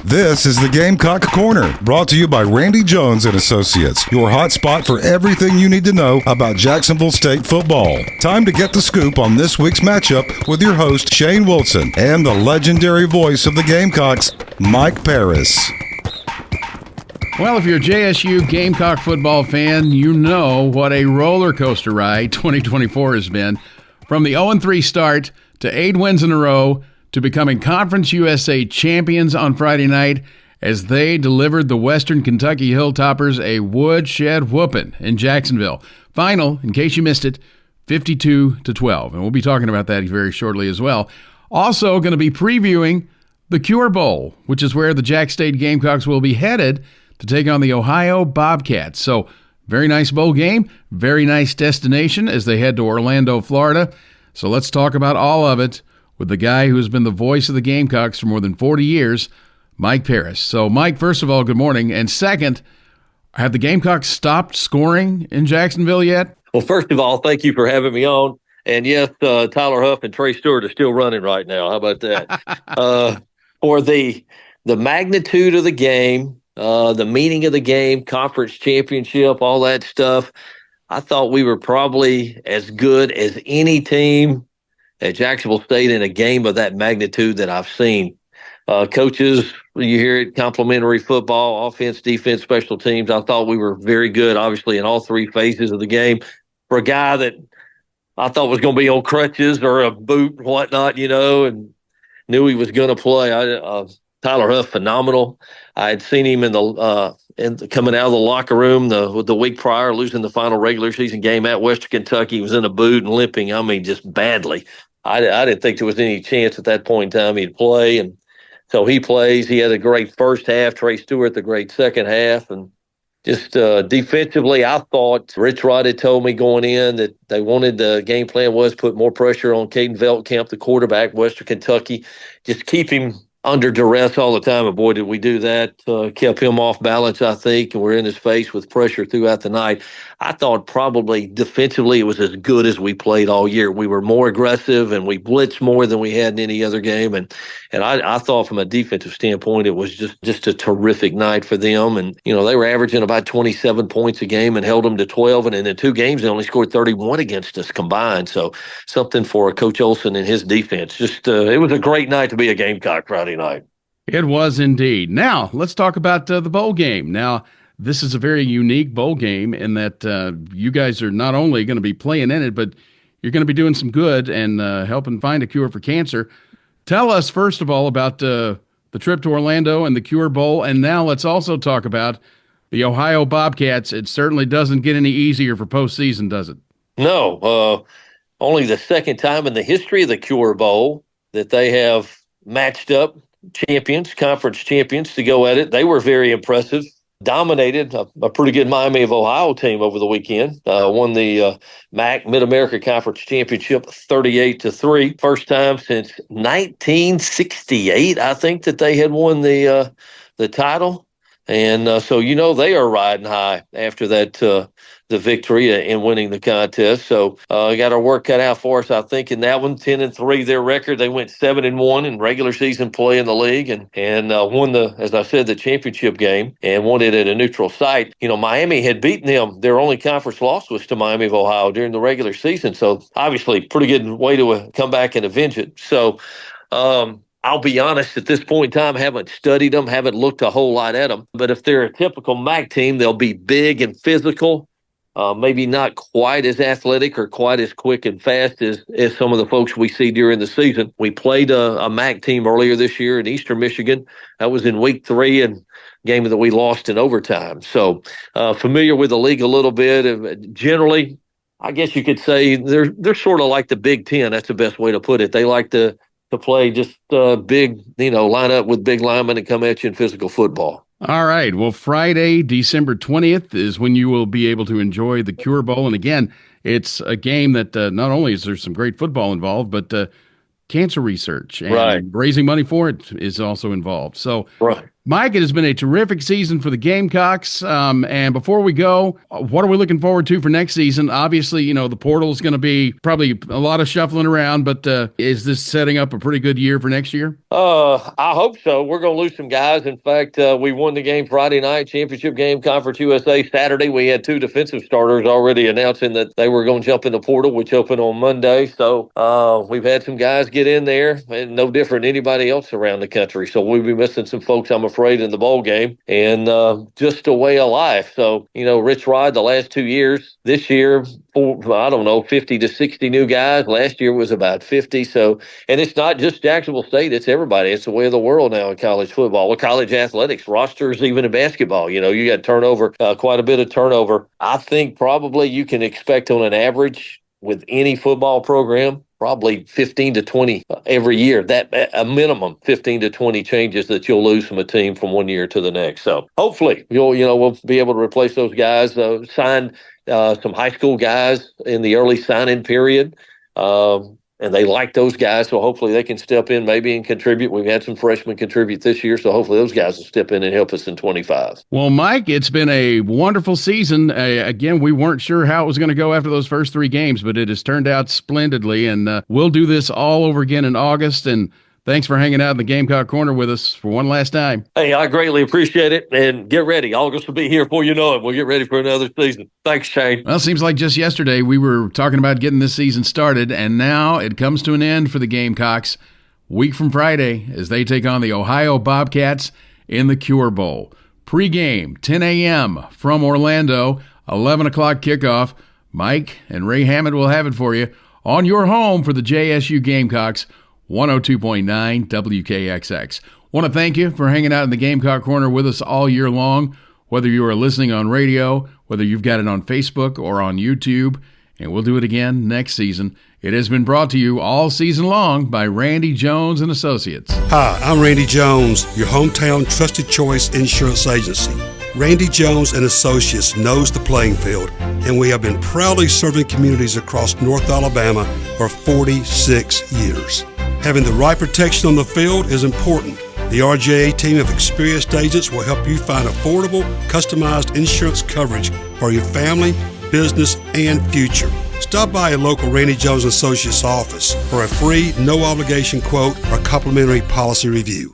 This is the Gamecock Corner, brought to you by Randy Jones and Associates, your hot spot for everything you need to know about Jacksonville State football. Time to get the scoop on this week's matchup with your host, Shane Wilson, and the legendary voice of the Gamecocks, Mike Paris. Well, if you're a JSU Gamecock football fan, you know what a roller coaster ride 2024 has been. From the 0-3 start to 8 wins in a row to becoming Conference USA champions on Friday night as they delivered the Western Kentucky Hilltoppers a woodshed whooping in Jacksonville. Final, in case you missed it, 52-12. And we'll be talking about that very shortly as well. Also going to be previewing the Cure Bowl, which is where the Jack State Gamecocks will be headed to take on the Ohio Bobcats. So, very nice bowl game, very nice destination as they head to Orlando, Florida. So let's talk about all of it with the guy who has been the voice of the Gamecocks for more than 40 years, Mike Paris. So, Mike, first of all, good morning. And second, have the Gamecocks stopped scoring in Jacksonville yet? Well, first of all, thank you for having me on. And yes, Tyler Huff and Trey Stewart are still running right now. How about that? For the magnitude of the game, the meaning of the game, conference championship, all that stuff, I thought we were probably as good as any team at Jacksonville State in a game of that magnitude that I've seen. Coaches, you hear it, complimentary football, offense, defense, special teams. I thought we were very good, obviously, in all three phases of the game. For a guy that I thought was going to be on crutches or a boot and whatnot, and knew he was going to play. Tyler Huff, phenomenal. I had seen him coming out of the locker room the week prior, losing the final regular season game at Western Kentucky. He was in a boot and limping. I mean, just badly. I didn't think there was any chance at that point in time he'd play, and so he plays. He had a great first half. Trey Stewart, the great second half, and just defensively, I thought Rich Rod had told me going in that they wanted the game plan was put more pressure on Caden Veltkamp, the quarterback, Western Kentucky, just keep him under duress all the time, and boy, did we do that. Kept him off balance, I think, and we're in his face with pressure throughout the night. I thought probably defensively it was as good as we played all year. We were more aggressive, and we blitzed more than we had in any other game, and I thought from a defensive standpoint it was just a terrific night for them, and they were averaging about 27 points a game and held them to 12, and in 2 games they only scored 31 against us combined, so something for Coach Olson and his defense. Just it was a great night to be a Gamecock Friday night. It was indeed. Now, let's talk about the bowl game. Now, this is a very unique bowl game in that you guys are not only going to be playing in it, but you're going to be doing some good and helping find a cure for cancer. Tell us, first of all, about the trip to Orlando and the Cure Bowl, and now let's also talk about the Ohio Bobcats. It certainly doesn't get any easier for postseason, does it? No. Only the second time in the history of the Cure Bowl that they have matched up conference champions to go at it. They were very impressive. Dominated a pretty good Miami of Ohio team over the weekend. Won the MAC Mid-America Conference Championship 38-3. First time since 1968, I think, that they had won the title. And so they are riding high after that the victory in winning the contest. So got our work cut out for us, I think, in that one. 10-3 their record. They went 7-1 in regular season play in the league and won as I said, the championship game and won it at a neutral site. Miami had beaten them. Their only conference loss was to Miami of Ohio during the regular season. So obviously pretty good way to come back and avenge it. So I'll be honest, at this point in time, haven't studied them, haven't looked a whole lot at them. But if they're a typical MAC team, they'll be big and physical, maybe not quite as athletic or quite as quick and fast as some of the folks we see during the season. We played a MAC team earlier this year in Eastern Michigan. That was in week 3 and game that we lost in overtime. So familiar with the league a little bit. Generally, I guess you could say they're sort of like the Big Ten. That's the best way to put it. They like to play just big, line up with big linemen and come at you in physical football. All right. Well, Friday, December 20th is when you will be able to enjoy the Cure Bowl. And again, it's a game that not only is there some great football involved, but cancer research and raising money for it is also involved. So right. Mike, it has been a terrific season for the Gamecocks. And before we go, what are we looking forward to for next season? Obviously, the portal is going to be probably a lot of shuffling around, but is this setting up a pretty good year for next year? I hope so. We're going to lose some guys. In fact, we won the game Friday night, championship game, Conference USA. Saturday, we had 2 defensive starters already announcing that they were going to jump in the portal, which opened on Monday. So we've had some guys get in there, and no different than anybody else around the country. So we'll be missing some folks, I'm afraid, in the bowl game, and just a way of life. So, Rich Rod, the last 2 years, this year, 50 to 60 new guys. Last year was about 50. So, and it's not just Jacksonville State, it's everybody. It's the way of the world now in college football, or college athletics, rosters, even in basketball. You got turnover, quite a bit of turnover. I think probably you can expect on an average with any football program, probably 15 to 20 every year. That a minimum 15 to 20 changes that you'll lose from a team from one year to the next. So hopefully we'll be able to replace those guys. Sign some high school guys in the early sign-in period. And they like those guys, so hopefully they can step in maybe and contribute. We've had some freshmen contribute this year, so hopefully those guys will step in and help us in 25. Well, Mike, it's been a wonderful season. Again, we weren't sure how it was going to go after those first 3 games, but it has turned out splendidly, and we'll do this all over again in August, and thanks for hanging out in the Gamecock Corner with us for one last time. Hey, I greatly appreciate it, and get ready. August will be here before you know it. We'll get ready for another season. Thanks, Shane. Well, it seems like just yesterday we were talking about getting this season started, and now it comes to an end for the Gamecocks. Week from Friday as they take on the Ohio Bobcats in the Cure Bowl. Pre-game, 10 a.m. from Orlando, 11 o'clock kickoff. Mike and Ray Hammond will have it for you on your home for the JSU Gamecocks, 102.9 WKXX. Want to thank you for hanging out in the Gamecock Corner with us all year long, whether you are listening on radio, whether you've got it on Facebook or on YouTube, and we'll do it again next season. It has been brought to you all season long by Randy Jones and Associates. Hi, I'm Randy Jones, your hometown trusted choice insurance agency. Randy Jones and Associates knows the playing field, and we have been proudly serving communities across North Alabama for 46 years. Having the right protection on the field is important. The RJA team of experienced agents will help you find affordable, customized insurance coverage for your family, business, and future. Stop by a local Randy Jones Associates office for a free, no-obligation quote or complimentary policy review.